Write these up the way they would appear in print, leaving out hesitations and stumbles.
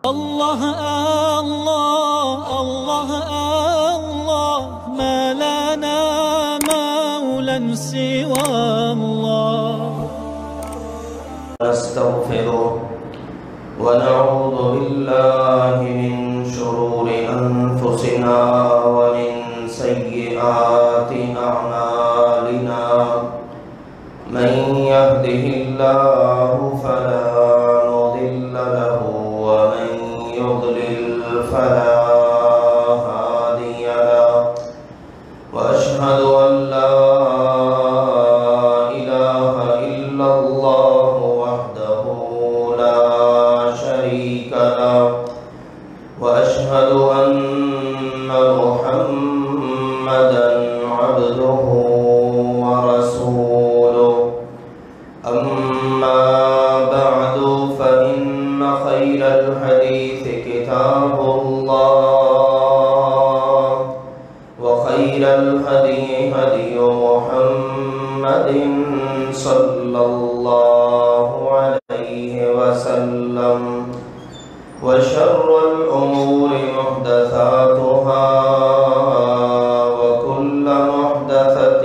الله الله الله الله ما لنا مولا سوى الله نستغفره ونعوذ بالله من شرور أنفسنا ومن سيئات أعمالنا من يهده الله فلا مضل له ومن يضلل فلا هادي له وأشهد أن لا إله إلا الله وحده لا شريك له وأشهد أن محمدا عبده ورسوله أما بعد فإن خير الحديث كتاب الله وخير الهدي هدي محمد صلى الله عليه وسلم وشر الأمور محدثاتها وكل محدثة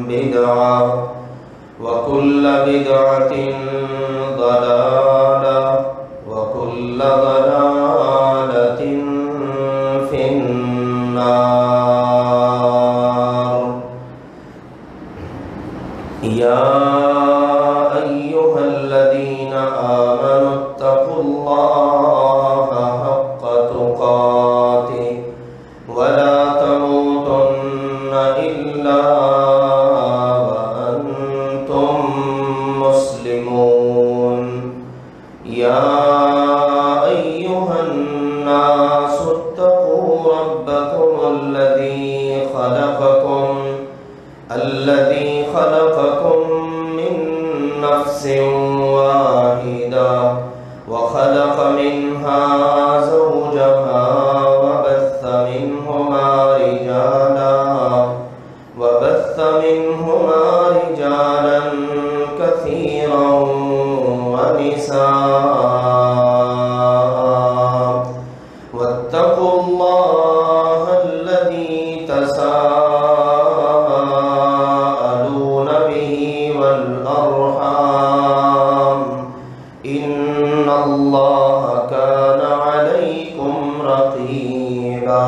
بدعة وكل بدعة ضلالة وكل ضلالة في النار يا أيها الذين آمنوا اتقوا الله حق تقاته ولا تموتن إلا وأنتم مسلمون يا أيها الناس اتقوا ربكم الذي خلقكم من نفس واحدة وخلق منها زوجها وبث منهما رجالا كثيرا ونساء واتقوا الله الذي تساءلون به والأرحام إن الله كان عليكم رقيبا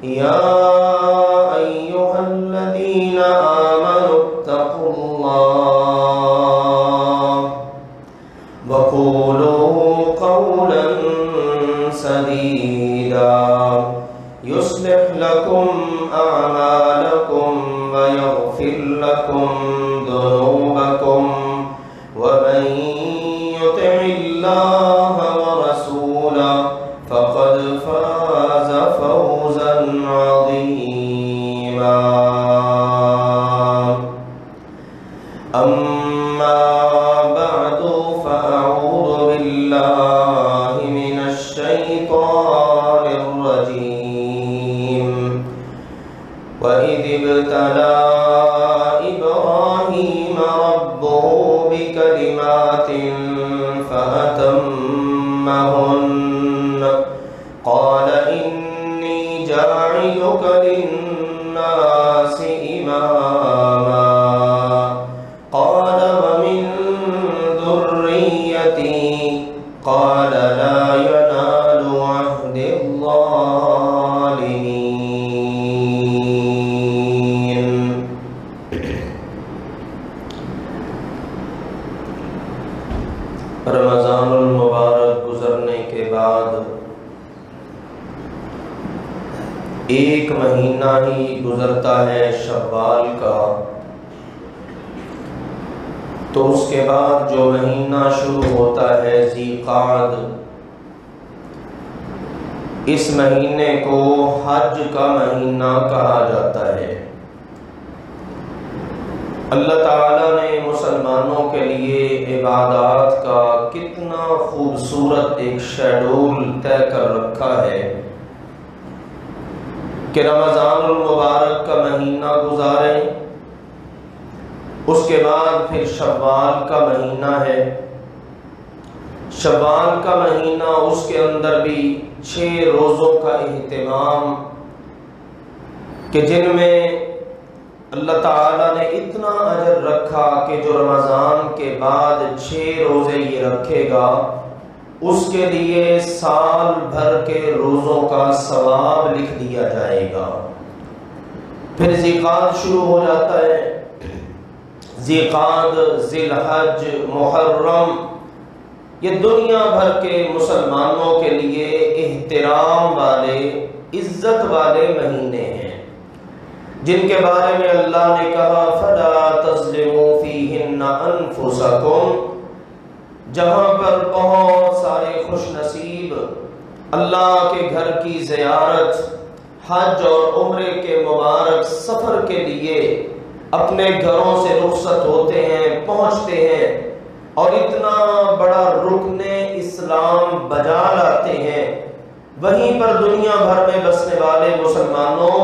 يا أيها الذين آمنوا اتقوا الله وقولوا قولا سديدا يصلح لكم أعمالكم ويغفر لكم ذنوبكم ومن يطع الله ورسوله فقد فاز فوزا عظيما أما بعد فأعوذ بالله من الشيطان الرجيم وإذ ابتلى إبراهيم ربه بكلمات فأتمهن قال إني جاعلك للناس إماما قال ومن ذريتي قال لا ينال عهد الظالمين رمضان المبارک گزرنے کے بعد ایک مہینہ ہی گزرتا ہے شوال کا، تو اس کے بعد جو مہینہ شروع ہوتا ہے ذی قعد، اس مہینے کو حج کا مہینہ کہا جاتا ہے۔ اللہ تعالیٰ نے مسلمانوں کے لیے عبادات کا کتنا خوبصورت ایک شیڈول طے کر رکھا ہے کہ رمضان المبارک کا مہینہ گزاریں، اس کے بعد پھر شوال کا مہینہ ہے، شوال کا مہینہ، اس کے اندر بھی 6 روزوں کا اہتمام کہ جن میں اللہ تعالیٰ نے اتنا اجر رکھا کہ جو رمضان کے بعد 6 روزے یہ رکھے گا اس کے لیے سال بھر کے روزوں کا ثواب لکھ دیا جائے گا۔ پھر ذیقعد شروع ہو جاتا ہے، ذیقعد، ذی الحج، محرم، یہ دنیا بھر کے مسلمانوں کے لیے احترام والے، عزت والے مہینے ہیں جن کے بارے میں اللہ نے کہا فَلَا تَظْلِمُوا فِيهِنَّ أَنفُسَكُمْ، جہاں پر بہت سارے خوش نصیب اللہ کے گھر کی زیارت، حج اور عمرے کے مبارک سفر کے لیے اپنے گھروں سے رخصت ہوتے ہیں، پہنچتے ہیں اور اتنا بڑا رکن اسلام بجا لاتے ہیں، وہیں پر دنیا بھر میں بسنے والے مسلمانوں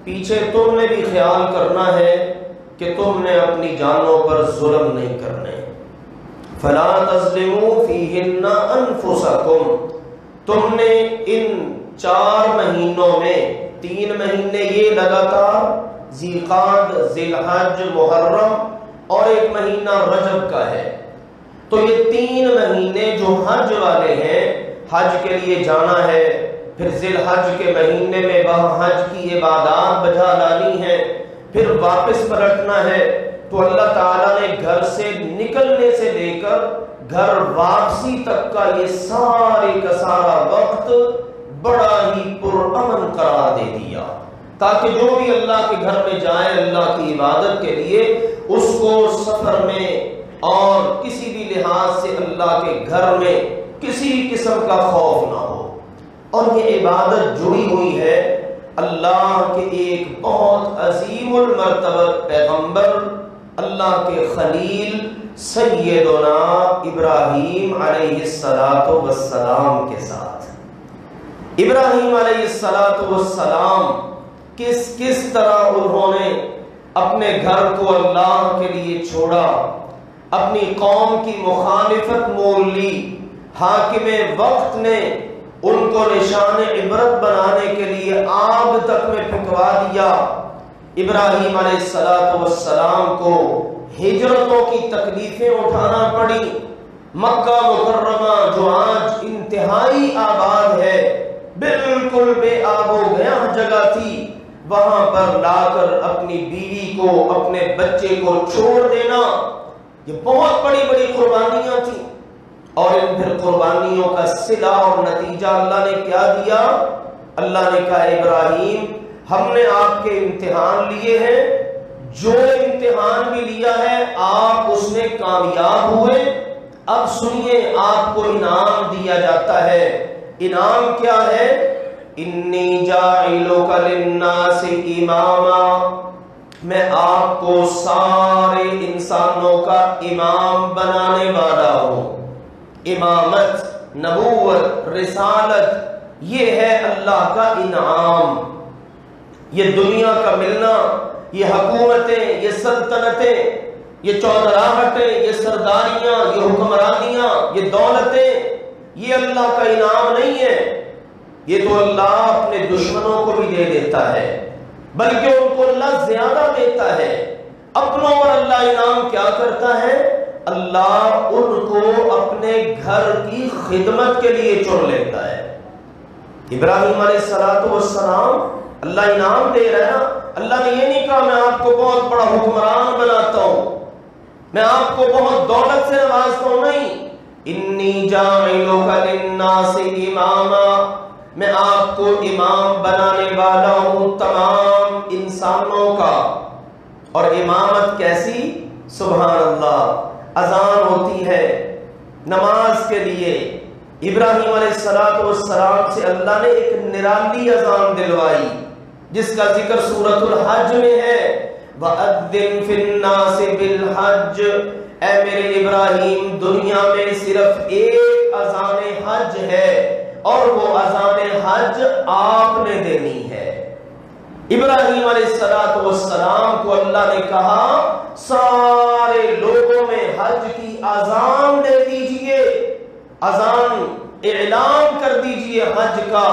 پیچھے تم نے بھی خیال کرنا ہے کہ تم نے اپنی جانوں پر ظلم نہیں کرنے۔ فلا تظلموا فیہن انفسکم، تم نے ان 4 مہینوں میں 3 مہینے یہ لگاتار ذیقعد، ذی الحج، محرم اور 1 مہینہ رجب کا ہے، تو یہ 3 مہینے جو حج والے ہیں، حج کے لیے جانا ہے، پھر ذی الحج کے مہینے میں وہاں حج کی عبادات بجا لانی ہے، پھر واپس پلٹنا ہے، تو اللہ تعالیٰ نے گھر سے نکلنے سے لے کر گھر واپسی تک کا یہ سارے کا سارا وقت بڑا ہی پرامن قرار دے دیا، تاکہ جو بھی اللہ کے گھر میں جائے اللہ کی عبادت کے لیے، اس کو سفر میں اور کسی بھی لحاظ سے اللہ کے گھر میں کسی قسم کا خوف نہ ہو۔ اور یہ عبادت جڑی ہوئی ہے اللہ کے ایک بہت عظیم المرتبہ پیغمبر، اللہ کے خلیل سیدنا ابراہیم علیہ السلام کے ساتھ۔ ابراہیم علیہ السلام کس طرح انہوں نے اپنے گھر کو اللہ کے لیے چھوڑا، اپنی قوم کی مخالفت مول لی، حاکم وقت نے ان کو نشان عبرت بنانے کے لیے آگ تک میں پھینکوا دیا۔ ابراہیم علیہ السلام کو ہجرتوں کی تکلیفیں اٹھانا پڑی، مکہ مکرمہ جو آج انتہائی آباد ہے، بالکل بے آب و گیاہ جگہ تھی، وہاں پر لا کر اپنی بیوی کو، اپنے بچے کو چھوڑ دینا، یہ بہت بڑی بڑی قربانیاں تھیں۔ اور ان پھر قربانیوں کا صلہ اور نتیجہ اللہ نے کیا دیا؟ اللہ نے کہا ابراہیم ہم نے آپ کے امتحان لیے ہیں، جو امتحان بھی لیا ہے آپ اس میں کامیاب ہوئے، اب سنیے آپ کو انعام دیا جاتا ہے۔ انعام کیا ہے؟ انی جاعلک للناس اماما، میں آپ کو سارے انسانوں کا امام بنانے والا ہوں۔ امامت، نبوت، رسالت، یہ ہے اللہ کا انعام۔ یہ دنیا کا ملنا، یہ حکومتیں، یہ سلطنتیں، یہ چودراہٹیں، یہ سرداریاں، یہ حکمرانیاں، یہ دولتیں، یہ اللہ کا انعام نہیں ہے۔ یہ تو اللہ اپنے دشمنوں کو بھی دے دیتا ہے، بلکہ ان کو اللہ زیادہ دیتا ہے۔ اپنوں پر اللہ انعام کیا کرتا ہے؟ اللہ ان کو اپنے گھر کی خدمت کے لیے چن لیتا ہے۔ ابراہیم علیہ السلام اللہ انعام دے رہا ہے، اللہ نے یہ نہیں کہا میں آپ کو بہت بڑا حکمران بناتا ہوں، میں آپ کو بہت دولت سے نوازتا ہوں، نہیں، انی جاعلک للناس اماما، میں آپ کو امام بنانے والا ہوں تمام انسانوں کا۔ اور امامت کیسی؟ سبحان اللہ، اذان ہوتی ہے نماز کے لیے، ابراہیم علیہ السلام سے اللہ نے ایک نرالی اذان دلوائی جس کا ذکر سورۃ الحج میں ہے، وَأَذِّن فِي النَّاسِ بِالْحَجِّ، اے میرے ابراہیم دنیا میں صرف ایک اذان حج ہے اور وہ اذان حج آپ نے دینی ہے۔ ابراہیم علیہ السلام کو اللہ نے کہا سارے لوگوں میں حج کی اذان دے دیجئے، اذان اعلان کر دیجئے حج کا،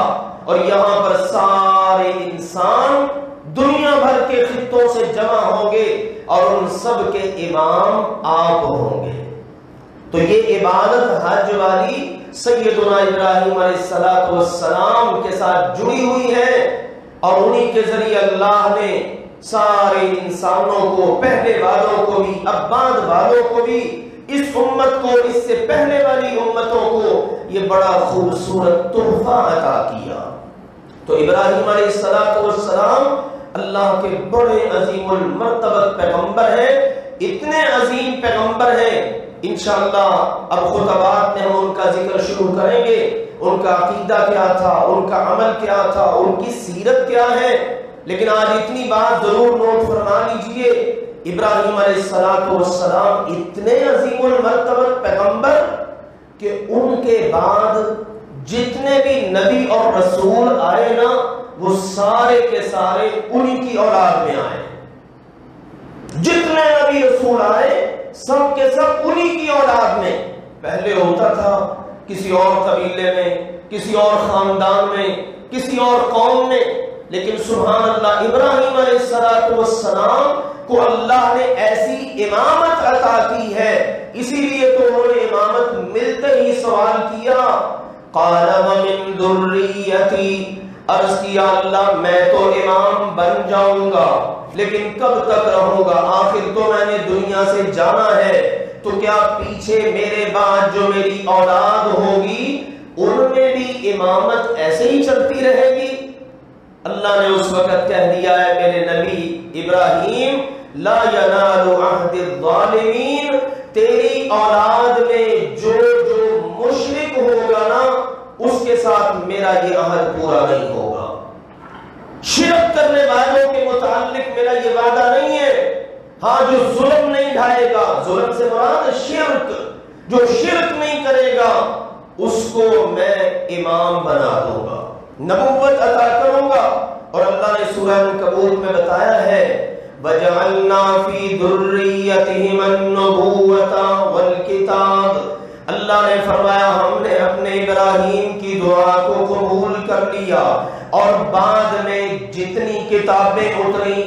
اور یہاں پر سارے انسان دنیا بھر کے خطوں سے جمع ہوں گے اور ان سب کے امام آپ ہوں گے۔ تو یہ عبادت حج والی سیدنا ابراہیم علیہ السلام کے ساتھ جڑی ہوئی ہے، اور انہی کے ذریعے اللہ نے سارے انسانوں کو، پہلے والوں کو بھی، اب بعد والوں کو بھی، اس امت کو، اس سے پہلے والی امتوں کو یہ بڑا خوبصورت تحفہ عطا کیا۔ تو ابراہیم علیہ السلام اللہ کے بڑے عظیم المرتبت پیغمبر ہیں، اتنے عظیم پیغمبر ہیں۔ انشاءاللہ اب خطبات میں ہم ان کا ذکر شروع کریں گے، ان کا عقیدہ کیا تھا، ان کا عمل کیا تھا، ان کی سیرت کیا ہے، لیکن آج اتنی بات ضرور نوٹ فرما لیجئے، ابراہیم علیہ السلام اتنے عظیم المرتبت پیغمبر کہ ان کے بعد جتنے بھی نبی اور رسول آئے نا، وہ سارے کے سارے انہی کی اولاد میں آئے۔ جتنے نبی رسول آئے سب کے سب انہی کی اولاد میں۔ پہلے ہوتا تھا کسی اور قبیلے میں، کسی اور خاندان میں، کسی اور قوم میں، لیکن سبحان اللہ ابراہیم علیہ السلام کو اللہ نے ایسی امامت عطا کی ہے، اسی لیے تو انہوں نے امامت ملتے ہی سوال کیا، قال ومن ذریتی، عرض کیا اللہ میں تو امام بن جاؤں گا، لیکن کب تک رہوں گا، آخر تو میں نے دنیا سے جانا ہے، تو کیا پیچھے میرے بعد جو میری اولاد ہوگی ان میں بھی امامت ایسے ہی چلتی رہے گی؟ اللہ نے اس وقت کہہ دیا ہے میرے نبی ابراہیم، لا ینال عہد الظالمین، تیری اولاد میں جو مشرک ہوگا نا اس کے ساتھ میرا یہ عہد پورا نہیں ہوگا۔ شرک کرنے والوں کے متعلق میرا یہ وعدہ نہیں ہے۔ ہاں جو ظلم نہیں ڈھائے گا، ظلم سے مراد شرک، جو شرک نہیں کرے گا اس کو میں امام بنا دوں گا، نبوت عطا کروں گا۔ اور اللہ نے سورہ عنکبوت میں بتایا ہے وَجَعَلْنَا فِي ذُرِّيَّتِهِمَ النُّبُوَّةَ وَالْكِتَابَ، اللہ نے فرمایا ہم نے اپنے ابراہیم کی دعا کو قبول کر لیا، اور بعد میں جتنی کتابیں اتری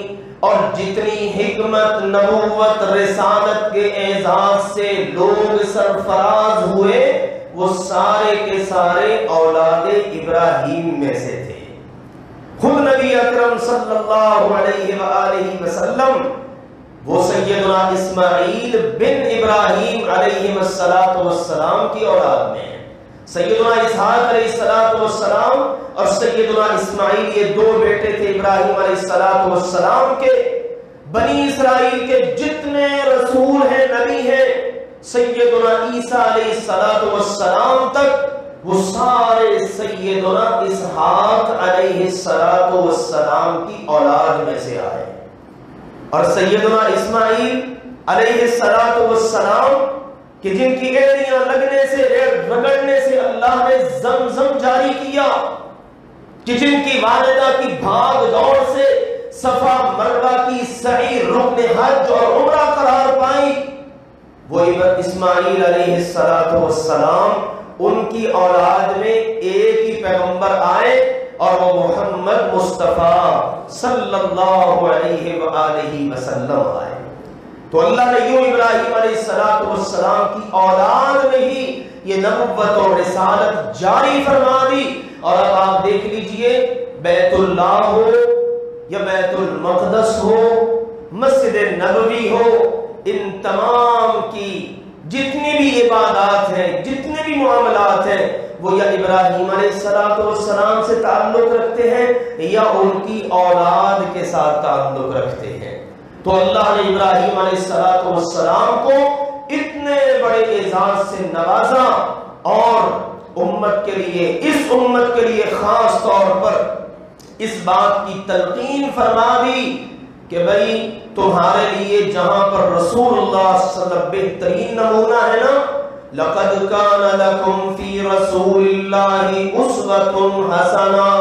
اور جتنی حکمت، نبوت، رسالت کے اعزاز سے لوگ سرفراز ہوئے وہ سارے کے سارے اولاد ابراہیم میں سے تھے۔ خود نبی اکرم صلی اللہ علیہ وآلہ وسلم وہ سیدنا اسماعیل بن ابراہیم علیہ السلام کی اولاد میں ہیں۔ سیدنا اسحاق علیہ السلام اور سیدنا اسماعیل یہ دو بیٹے تھے ابراہیم علیہ السلام کے۔ بنی اسرائیل کے جتنے رسول ہیں، نبی ہیں، سیدنا عیسیٰ علیہ السلام تک وہ سارے سیدنا اسحاق علیہ السلام کی اولاد میں سے آئے، اور سیدنا اسماعیل علیہ السلام کہ جن کی ایڑیاں لگنے سے، رگڑنے سے اللہ نے زمزم جاری کیا، کہ جن کی والدہ کی بھاگ دوڑ سے صفا مروہ کی سعی رکن حج اور عمرہ قرار پائی، وہ اسماعیل علیہ السلام ان کی اولاد میں ایک ہی پیغمبر آئے، اور وہ محمد مصطفیٰ صلی اللہ علیہ وآلہ وسلم آئے۔ تو اللہ نے یوں ابراہیم علیہ السلام کی اولاد میں ہی یہ نبوت اور رسالت جاری فرما دی۔ اور اب آپ دیکھ لیجئے، بیت اللہ ہو یا بیت المقدس ہو، مسجد نبوی ہو، ان تمام کی جتنی بھی عبادات ہیں، جتنے بھی معاملات ہیں، وہ یا ابراہیم علیہ السلام سے تعلق رکھتے ہیں یا ان کی اولاد کے ساتھ تعلق رکھتے ہیں۔ تو اللہ نے ابراہیم علیہ السلام کو اتنے بڑے اعزاز سے نوازا، اور امت کے لیے، اس امت کے لیے خاص طور پر اس بات کی تلقین فرما دی کہ بھئی تمہارے لیے جہاں پر رسول اللہ صلی اللہ علیہ وسلم بہترین نمونہ ہے نا، لَقَدْ كَانَ لَكُمْ فِي رَسُولِ اللَّهِ أُسْوَةٌ حَسَنَةٌ،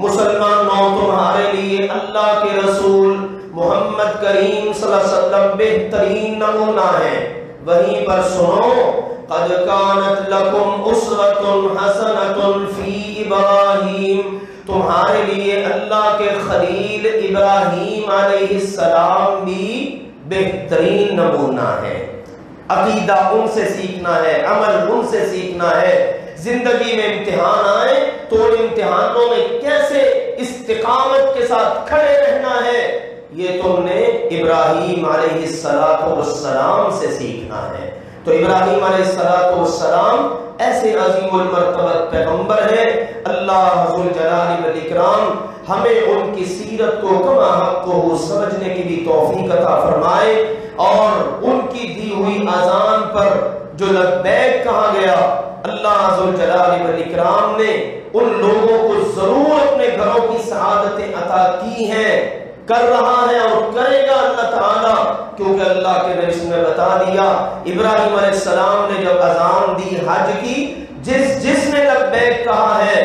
مسلمانوں تمہارے لیے اللہ کے رسول محمد کریم صلی اللہ علیہ وسلم بہترین نمونہ ہے۔ وہیں پر سنو قد کانت لکم اسوۃ حسنۃ فی ابراہیم، تمہارے لیے اللہ کے خلیل ابراہیم علیہ السلام بھی بہترین نمونہ ہے۔ عقیدہ ان سے سیکھنا ہے، عمل ان سے سیکھنا ہے۔ زندگی میں امتحان آئے تو ان امتحانوں میں کیسے استقامت کے ساتھ کھڑے رہنا ہے، یہ تم نے ابراہیم علیہ السلام سے سیکھنا ہے۔ تو ابراہیم علیہ السلام ایسے عظیم المرتبت پیغمبر ہیں۔ اللہ ذوالجلال والاکرام ہمیں ان کی سیرت کو کما حق کو سمجھنے کی بھی توفیق عطا فرمائے، اور ان کی دی ہوئی اذان پر جو لبیک کہا گیا، اللہ ذوالجلال والاکرام نے ان لوگوں کو ضرور اپنے گھروں کی سعادتیں عطا کی ہیں، کر رہا ہے اور کرے گا اللہ تعالیٰ، کیونکہ اللہ کے نبی نے بتا دیا ابراہیم علیہ السلام نے جب اذان دی حج کی، جس نے لبیک کہا ہے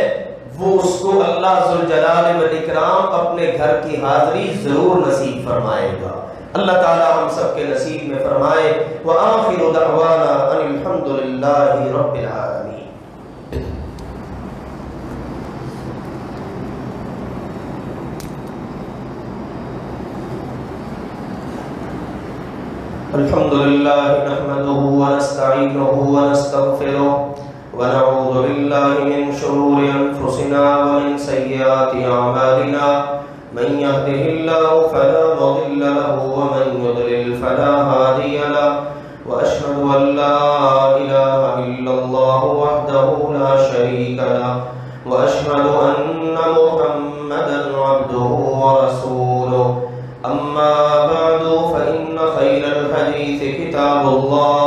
وہ اس کو اللہ ذوالجلال والاکرام اپنے گھر کی حاضری ضرور نصیب فرمائے گا۔ اللہ تعالیٰ ہم سب کے نصیب میں فرمائے۔ وآخر دعوانا ان الحمد للہ رب العالمین۔ الحمد لله نحمده ونستعينه ونستغفره ونعوذ بالله من شرور أنفسنا ومن سيئات أعمالنا، من يهده الله فلا مضل له ومن يضلل فلا هادي له، وأشهد أن لا إله إلا الله وحده لا شريك له، وأشهد أن محمدا عبده ورسوله۔ أما بعد فإن خير الحديث كتاب الله،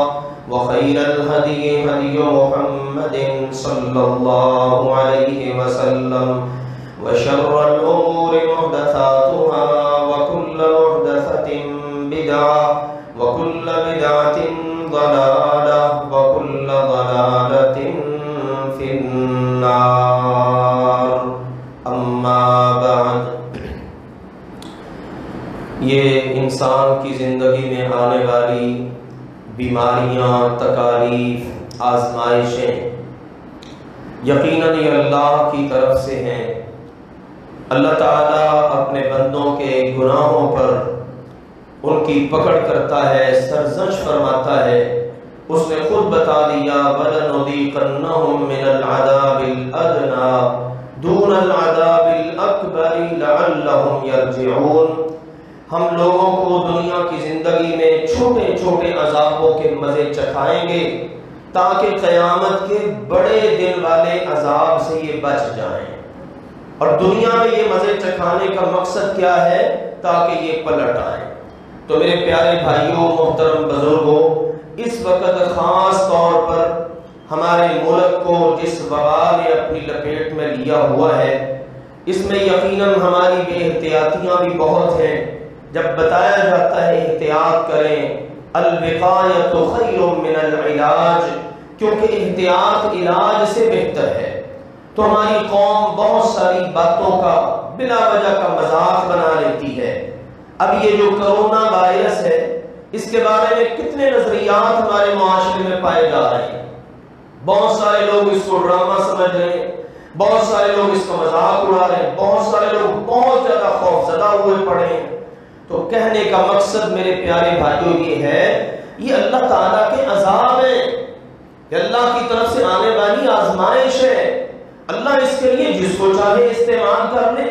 وخير الهدي هدي محمد صلى الله عليه وسلم، وشر الأمور محدثاتها، وكل محدثة بدعة، وكل بدعة ضلالة، وكل ضلالة في النار۔ أما بعد، یہ انسان کی زندگی میں آنے والی بیماریاں، تکالیف، آزمائشیں یقیناً یہ اللہ کی طرف سے ہیں۔ اللہ تعالیٰ اپنے بندوں کے گناہوں پر ان کی پکڑ کرتا ہے، سرزنش فرماتا ہے۔ اس نے خود بتا دیا وَلَنُذِيقَنَّهُم مِّنَ الْعَذَابِ الْأَدْنَىٰ دُونَ الْعَذَابِ الْأَكْبَرِ لَعَلَّهُمْ يَرْجِعُونَ۔ ہم لوگوں کو دنیا کی زندگی میں چھوٹے چھوٹے عذابوں کے مزے چکھائیں گے تاکہ قیامت کے بڑے دن والے عذاب سے یہ بچ جائیں۔ اور دنیا میں یہ مزے چکھانے کا مقصد کیا ہے؟ تاکہ یہ پلٹ آئیں۔ تو میرے پیارے بھائیوں، محترم بزرگوں، اس وقت خاص طور پر ہمارے ملک کو جس وبا نے اپنی لپیٹ میں لیا ہوا ہے، اس میں یقیناً ہماری بے احتیاطیاں بھی بہت ہیں۔ جب بتایا جاتا ہے احتیاط کریں، الوقایۃ خیر من العلاج، کیونکہ احتیاط علاج سے بہتر ہے، تو ہماری قوم بہت ساری باتوں کا بلا وجہ کا مذاق بنا لیتی ہے۔ اب یہ جو کرونا وائرس ہے، اس کے بارے میں کتنے نظریات ہمارے معاشرے میں پائے جا رہے ہیں۔ بہت سارے لوگ اس کو ڈرامہ سمجھ رہے ہیں، بہت سارے لوگ اس کا مذاق اڑا رہے ہیں، بہت سارے لوگ بہت زیادہ خوف زدہ ہوئے پڑے ہیں۔ تو کہنے کا مقصد میرے پیارے بھائیوں یہ ہے، یہ اللہ تعالیٰ کے عذاب ہیں، یہ اللہ کی طرف سے آنے والی آزمائش ہے۔ اللہ اس کے لیے جس کو چاہے استعمال کر لے۔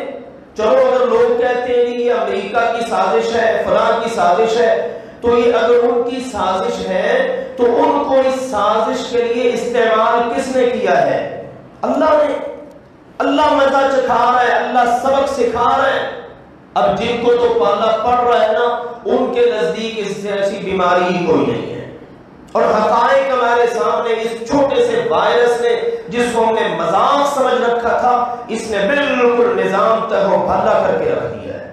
چلو اگر لوگ کہتے ہیں یہ امریکہ کی سازش ہے، فلاں کی سازش ہے، تو یہ اگر ان کی سازش ہے تو ان کو اس سازش کے لیے استعمال کس نے کیا ہے؟ اللہ نے۔ اللہ مزہ چکھا رہا ہے، اللہ سبق سکھا رہا ہے۔ اب جن کو تو پالا پڑ رہا ہے نا، ان کے نزدیک اس سے ایسی بیماری ہی کوئی نہیں ہے۔ اور حقائق ہمارے سامنے، اس چھوٹے سے وائرس نے جس کو ہم نے مذاق سمجھ رکھا تھا، اس نے بالکل نظام تہو بھالا کر کے رکھ دیا ہے۔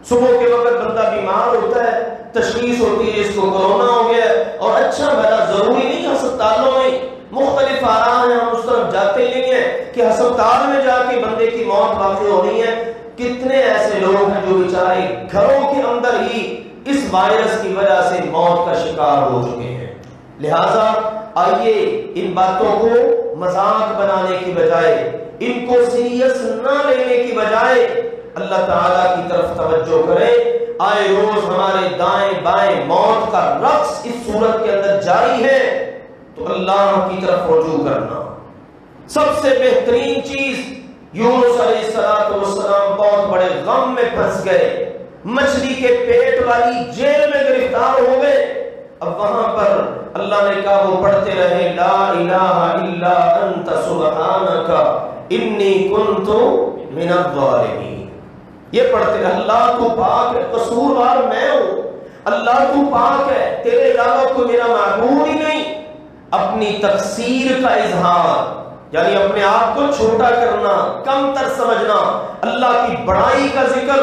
صبح کے وقت بندہ بیمار ہوتا ہے، تشخیص ہوتی ہے اس کو کرونا ہو گیا ہے، اور اچھا بھلا ضروری نہیں ہسپتالوں میں مختلف آراء ہیں، ہم اس طرف جاتے نہیں ہیں کہ ہسپتال میں جا کے بندے کی موت واقع ہونی ہے۔ کتنے ایسے لوگ ہیں جو بیچارے گھروں کے اندر ہی اس وائرس کی وجہ سے موت کا شکار ہو چکے ہیں۔ لہذا آئیے ان باتوں کو مذاق بنانے کی بجائے، ان کو سیریس نہ لینے کی بجائے اللہ تعالیٰ کی طرف توجہ کریں۔ آئے روز ہمارے دائیں بائیں موت کا رقص اس صورت کے اندر جاری ہے، تو اللہ کی طرف رجوع کرنا۔ سب سے بہترین چیز، یونس علیہ السلام بہت بڑے غم میں پھنس گئے، مچھلی کے پیٹ والی جیل میں گرفتار ہو گئے۔ اب وہاں پر اللہ نے کہا وہ پڑھتے رہے لا الہ الا انت سبحانک انی کنت من الظالمین۔ یہ پڑھتے رہے، اللہ تو پاک ہے، قصوروار میں ہوں، اللہ تو پاک ہے، تیرے علاوہ کوئی میرا معبود ہی نہیں۔ اپنی تقصیر کا اظہار، یعنی اپنے آپ کو چھوٹا کرنا، کم تر سمجھنا، اللہ کی بڑائی کا ذکر۔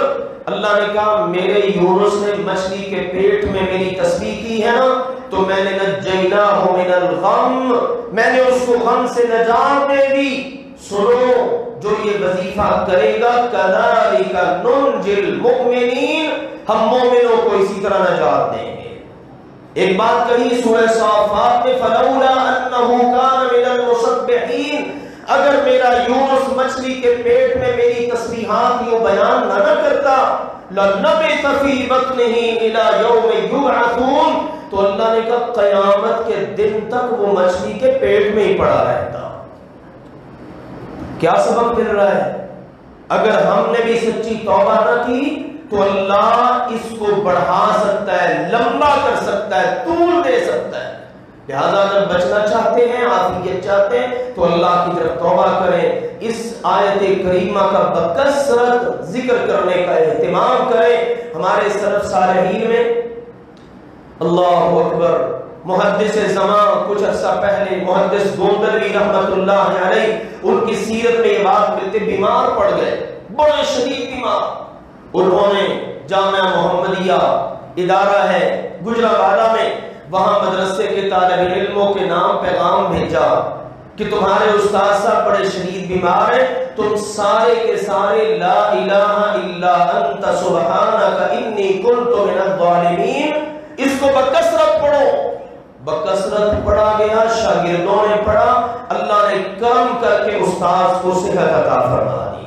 اللہ نے کہا میرے یونس نے مچھلی کے پیٹ میں میری تسبیح کی ہے نا، تو میں نے نجیناہ من الغم، میں نے اس کو غم سے نجات دے دی۔ سنو، جو یہ وظیفہ کرے گا کذالک ننجی المؤمنین، ہم مومنوں کو اسی طرح نجات دیں گے۔ ایک بات کہی سورہ صافات میں فلولا انہ کان من المسبحین، اگر میرا یونس مچھلی کے پیٹ میں میری تسبیحات یوں بیان نہ کرتا لنبث فی بطنہ الی یوم یبعثون، تو اللہ نے کہا قیامت کے دن تک وہ مچھلی کے پیٹ میں ہی پڑا رہتا۔ کیا سبق مل رہا ہے؟ اگر ہم نے بھی سچی توبہ نہ کی تو اللہ اس کو بڑھا سکتا ہے، لمبا کر سکتا ہے، طول دے سکتا ہے۔ لہذا اگر بچنا چاہتے ہیں، عافیت چاہتے ہیں، تو اللہ کی طرف توبہ کریں۔ اس آیت کریمہ کا بکثرت ذکر کرنے کا اہتمام کریں۔ ہمارے سلف صالحین میں اللہ اکبر، محدث زمان کچھ عرصہ پہلے محدث گوندلوی رحمت اللہ علیہ، ان کی سیرت میں یہ بات ملتے، بیمار پڑ گئے، بڑے شدید بیمار۔ انہوں نے جامعہ محمدیہ ادارہ ہے گجرانوالہ میں، وہاں مدرسے کے طالب علموں کے نام پیغام بھیجا کہ تمہارے استاد صاحب بڑے شدید بیمار ہیں، تم سارے کے سارے لا الہ الا انت سبحانک انی کنت من الظالمین اس کو بکثرت پڑھو۔ بکثرت پڑھا گیا، شاگردوں نے پڑھا، اللہ نے کرم کر کے استاد کو صحت عطا فرما دی۔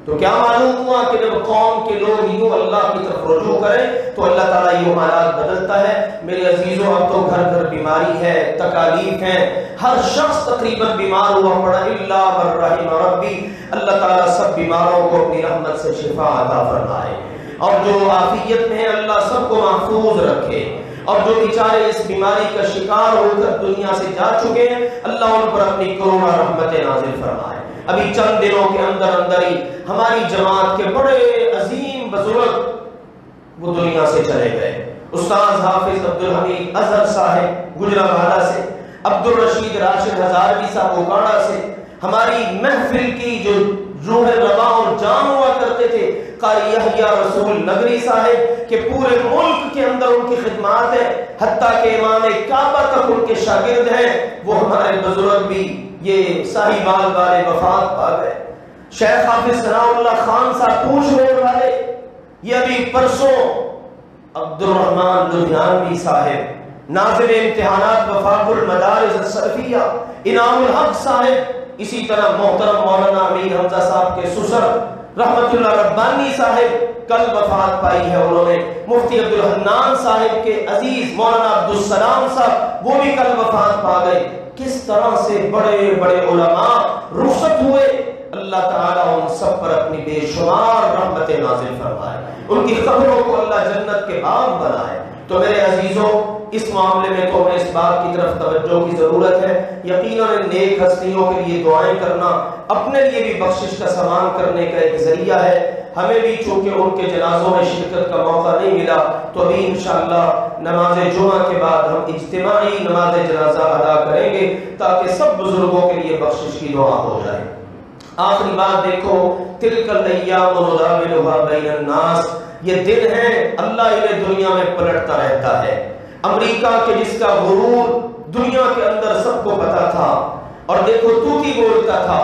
تو کیا معلوم ہوا کہ جب قوم کے لوگ یوں اللہ کی طرف رجوع کریں تو اللہ تعالیٰ یہ حالات بدلتا ہے۔ میرے عزیزوں، اب تو گھر گھر بیماری ہے، تکالیف ہیں، ہر شخص تقریباً بیمار ہوا پڑا، الا من رحم ربی، اللہ تعالیٰ سب بیماروں کو اپنی رحمت سے شفا عطا فرمائے، اور جو عافیت میں ہے اللہ سب کو محفوظ رکھے، اور جو بیچارے اس بیماری کا شکار ہو کر دنیا سے جا چکے ہیں اللہ ان پر اپنی کرونا رحمت نازل فرمائے۔ ابھی چند دنوں کے اندر ہی ہماری جماعت کے بڑے عظیم بزرگ وہ دنیا سے چلے گئے۔ استاد حافظ عبدالحمید اظہر صاحب گجرانوالہ سے، عبدالرشید راشد ہزاروی صاحب اوکاڑا سے، ہماری محفل کی جو روح رواں اور جان ہوا کرتے تھے قاری یحییٰ رسول نگری صاحب کے پورے ملک کے اندر ان کی خدمات ہیں، حتیٰ کہ امام کعبہ تک ان کے شاگرد ہیں، وہ ہمارے بزرگ بھی یہ صاحبال والے وفات پا گئے۔ شیخ حافظ ثناء اللہ خان صاحب پوچھ روڈ والے، یہ ابھی پرسوں عبدالرحمن لدھیانوی صاحب ناظم امتحانات وفاق المدارس السلفیہ انعام الحق صاحب، اسی طرح محترم مولانا امیر حمزہ صاحب کے سسر رحمت اللہ ربانی صاحب کل وفات پائی ہے انہوں نے، مفتی عبدالحنان صاحب کے عزیز مولانا عبدالسلام صاحب وہ بھی کل وفات پا گئے۔ کس طرح سے بڑے بڑے علماء رخصت ہوئے، اللہ تعالیٰ ان سب پر اپنی بے شمار رحمت نازل فرمائے، ان کی قبروں کو اللہ جنت کے باغ بنائے۔ تو میرے عزیزوں، اس معاملے میں تو ہمیں اس بات کی طرف توجہ کی ضرورت ہے، یقیناً نیک ہستیوں کے لیے دعائیں کرنا اپنے لیے بھی بخشش کا سامان کرنے کا ایک ذریعہ ہے۔ ہمیں بھی چونکہ ان کے جنازوں میں شرکت کا موقع نہیں ملا تو ابھی انشاءاللہ نماز جمعہ کے بعد ہم اجتماعی نماز جنازہ ادا کریں گے تاکہ سب بزرگوں کے لیے بخشش کی دعا ہو جائے۔ آخری بات دیکھو، تلک الایام نداولها بین الناس، یہ دن ہے اللہ انہیں دنیا میں پلٹتا رہتا ہے۔ امریکہ کے جس کا غرور دنیا کے اندر سب کو پتا تھا، اور دیکھو توتی بولتا تھا،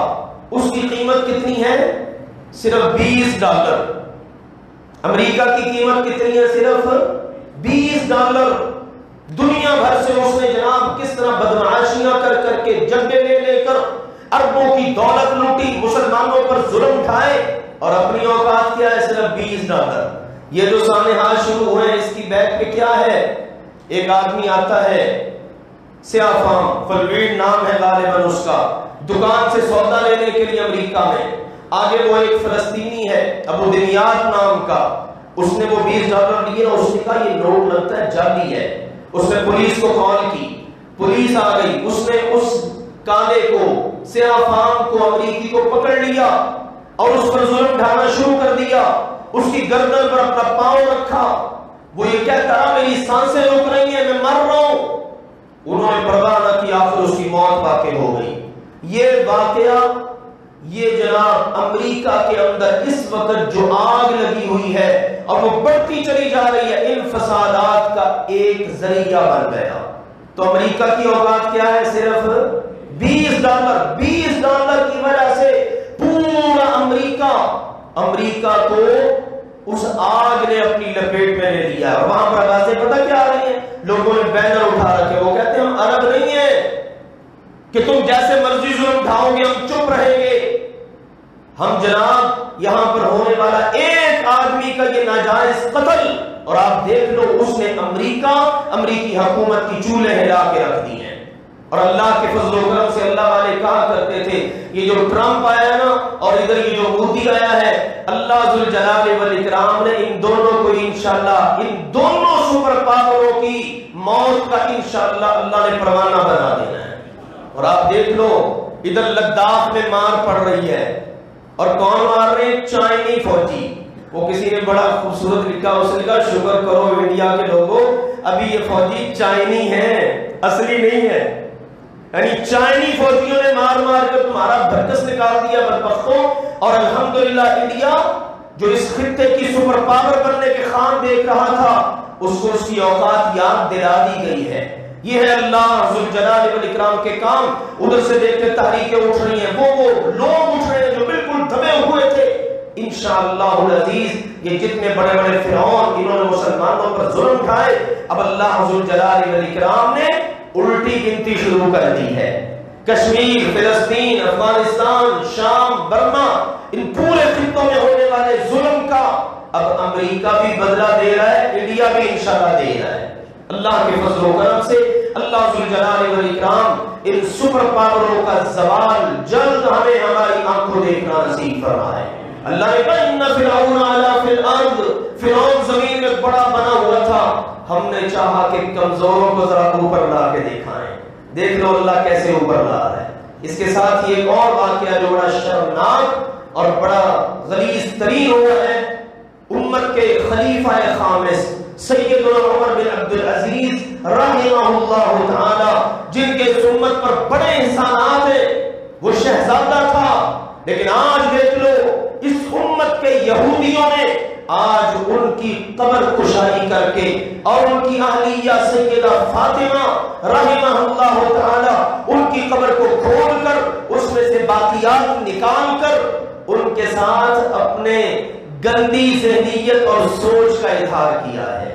اس کی قیمت کتنی ہے؟ صرف $20۔ امریکہ کی قیمت کتنی ہے؟ صرف $20۔ دنیا بھر سے اس نے جناب کس طرح بدمعاشیاں کر کر کے جنگیں لے کر اربوں کی دولت لوٹی، مسلمانوں پر ظلم اٹھائے، اور اپنی اوقات کیا ہے؟ صرف $20۔ یہ جو سانحات شروع ہوئے اس کی بیک پہ کیا ہے؟ ایک آدمی آتا ہے سیاہ فام، فلویڈ نام ہے غالباً اس کا، دکان سے سودا لینے کے لیے امریکہ میں، آگے وہ ایک فلسطینی ہے ابو دنیات نام کا، اس نے وہ $20 لیے اور اس نے کہا یہ نوٹ لگتا ہے جعلی ہے۔ اس نے پولیس کو کال کی، پولیس آ گئی، اس نے اس کالے کو، سیاہ فام کو، امریکی کو پکڑ لیا اور اس پر ظلم ڈھانا شروع کر دیا، اس کی گردن پر اپنا پاؤں رکھا، وہ یہ کہتا رہا میری سانسیں رک رہی ہیں، میں مر رہا ہوں۔ انہوں نے پرواہ نہ کی، آخر اس کی موت واقع ہو گئی۔ یہ واقعہ، یہ جناب امریکہ کے اندر اس وقت جو آگ لگی ہوئی ہے اور وہ بڑھتی چلی جا رہی ہے، ان فسادات کا ایک ذریعہ بن گیا۔ تو امریکہ کی اوقات کیا ہے؟ صرف $20۔ $20 کی وجہ سے پورا امریکہ کو اس آگ نے اپنی لپیٹ میں لے لیا۔ اور وہاں پر آوازیں پتہ کیا آ رہی ہیں؟ لوگوں نے بینر اٹھا رکھے، وہ کہتے ہیں ہم عرب نہیں ہیں کہ تم جیسے مرضی ظلم ڈھاؤ گے ہم چپ رہیں گے، ہم جناب یہاں پر ہونے والا ایک آدمی کا یہ ناجائز قتل، اور آپ دیکھ لو اس نے امریکی حکومت کی چولہے ہلا کے رکھ دی ہیں۔ اور اللہ کے فضل و کرم سے اللہ والے کہا کرتے تھے یہ جو ٹرمپ آیا نا اور ادھر یہ جو مودی آیا ہے، اللہ ذوالجلال والاکرام نے ان دونوں کو انشاءاللہ، ان دونوں سپر پاوروں کی موت کا انشاءاللہ اللہ نے پروانہ بنا دینا ہے۔ اور آپ دیکھ لو ادھر لداخ میں مار پڑ رہی ہے، اور کون مار رہے ہیں؟ چائنی فوجی۔ وہ کسی نے بڑا خوبصورت لکھا، اس نے کہا شکر کرو انڈیا کے لوگوں، ابھی یہ فوجی چائنی ہیں، اصلی نہیں ہے، یعنی چائنی فوجیوں نے مار کر تمہارا بھرکس نکال دیا بدبختوں۔ اور الحمدللہ انڈیا جو اس خطے کی سپر پاور بننے کے خواب دیکھ رہا تھا، اس کو اس کی اوقات یاد دلا دی گئی ہے۔ یہ ہے اللہ ذوالجلال والاکرام کے کام۔ ادھر سے دیکھ کے تحریکیں اٹھ رہی ہیں، وہ لوگ اٹھ رہے ہیں جو بالکل دبے ہوئے تھے۔ انشاءاللہ العزیز یہ جتنے بڑے بڑے فرعون انہوں نے مسلمانوں پر ظلم اٹھائے، اب اللہ ذوالجلال والاکرام نے الٹی گنتی شروع کر دی ہے۔ کشمیر، فلسطین، افغانستان، شام، برما، ان پورے خطوں میں ہونے والے ظلم کا اب امریکہ بھی بدلہ دے رہا ہے، انڈیا بھی انشاءاللہ دے رہا ہے۔ اللہ کے فضل و کرم سے اللہ ذوالجلال والاکرام ان سپر پاوروں کا زوال جلد ہمیں ہماری آنکھوں دیکھنا نصیب فرمائے۔ اللہ نے کہا ان فرعون علا فی الارض، فرعون زمین میں بڑا بنا ہوا تھا، ہم نے چاہا کہ کمزوروں کو ذرا اوپر لا کے دکھائیں۔ دیکھ لو اللہ کیسے اوپر لا رہا ہے۔ اس کے ساتھ یہ ایک اور واقعہ جو بڑا شرمناک اور بڑا غلیظ ترین ہوا ہے، امت کے خلیفہ خامس سیدنا عمر بن عبدالعزیز رحمہ اللہ تعالی، جن کے اس امت پر بڑے احسانات ہیں، وہ شہزادہ تھا، لیکن آج دیکھ لو اس امت کے یہودیوں نے آج ان کی قبر کشائی کر کے اور ان کی اہلیہ سیدہ فاطمہ رحمہ اللہ تعالی ان کی قبر کو کھول کر اس میں سے باقیات نکال کر ان کے ساتھ اپنے گندی ذہنیت اور سوچ کا اظہار کیا ہے۔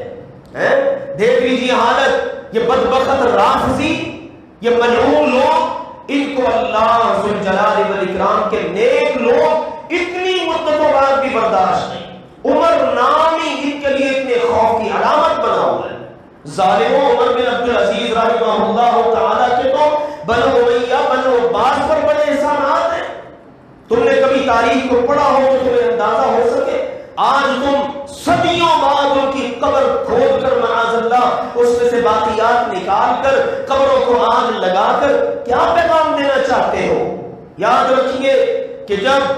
دیکھ لیجیے حالت، یہ بدبخت رافضی، یہ ملعون لوگ، ان کو اللہ ذوالجلال والاکرام کے نیک لوگ اتنی مدتوں بعد بھی برداشت نہیں۔ عمر نام ہی ان کے لیے اتنے خوف کی علامت بنا ہوا ہے۔ ظالموں عمر بن عبدالعزیز رحمہ اللہ تعالیٰ کے تو بنو امیہ بنو عباس پر بڑے احسانات ہیں۔ تم نے کبھی تاریخ کو پڑھا ہو تو تمہیں اندازہ ہو سکے، آج تم صدیوں بعد ان کی قبر کھود کر معاذ اللہ اس میں سے باقیات نکال کر قبروں کو آگ لگا کر کیا پیغام دینا چاہتے ہو؟ یاد رکھیے کہ جب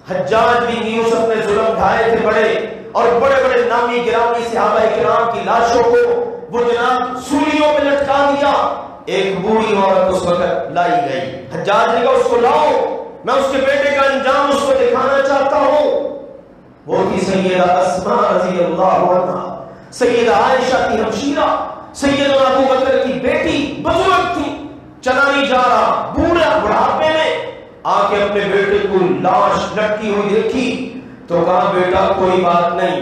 حجاج بن یوسف نے ظلم ڈھائے تھے بڑے اور بڑے بڑے نامی گرامی صحابہ کرام کی لاشوں کو وہ جناب سولیوں پہ لٹکا دیا، ایک بوڑھی عورت اس وقت لائی گئی، حجاج نے کہا اس کو لاؤ، میں اس کے بیٹے کا انجام اس کو دکھانا چاہتا ہوں۔ وہ تھی سیدہ اسماء رضی اللہ عنہا، سیدہ عائشہ کی ہمشیرہ، سیدنا ابو بکر کی بیٹی، بزرگ تھی، چلا نہیں جا رہا، بڑھاپے میں آ کے اپنے بیٹے کو لاش لٹکی ہوئی دیکھی تو کہا بیٹا کوئی بات نہیں،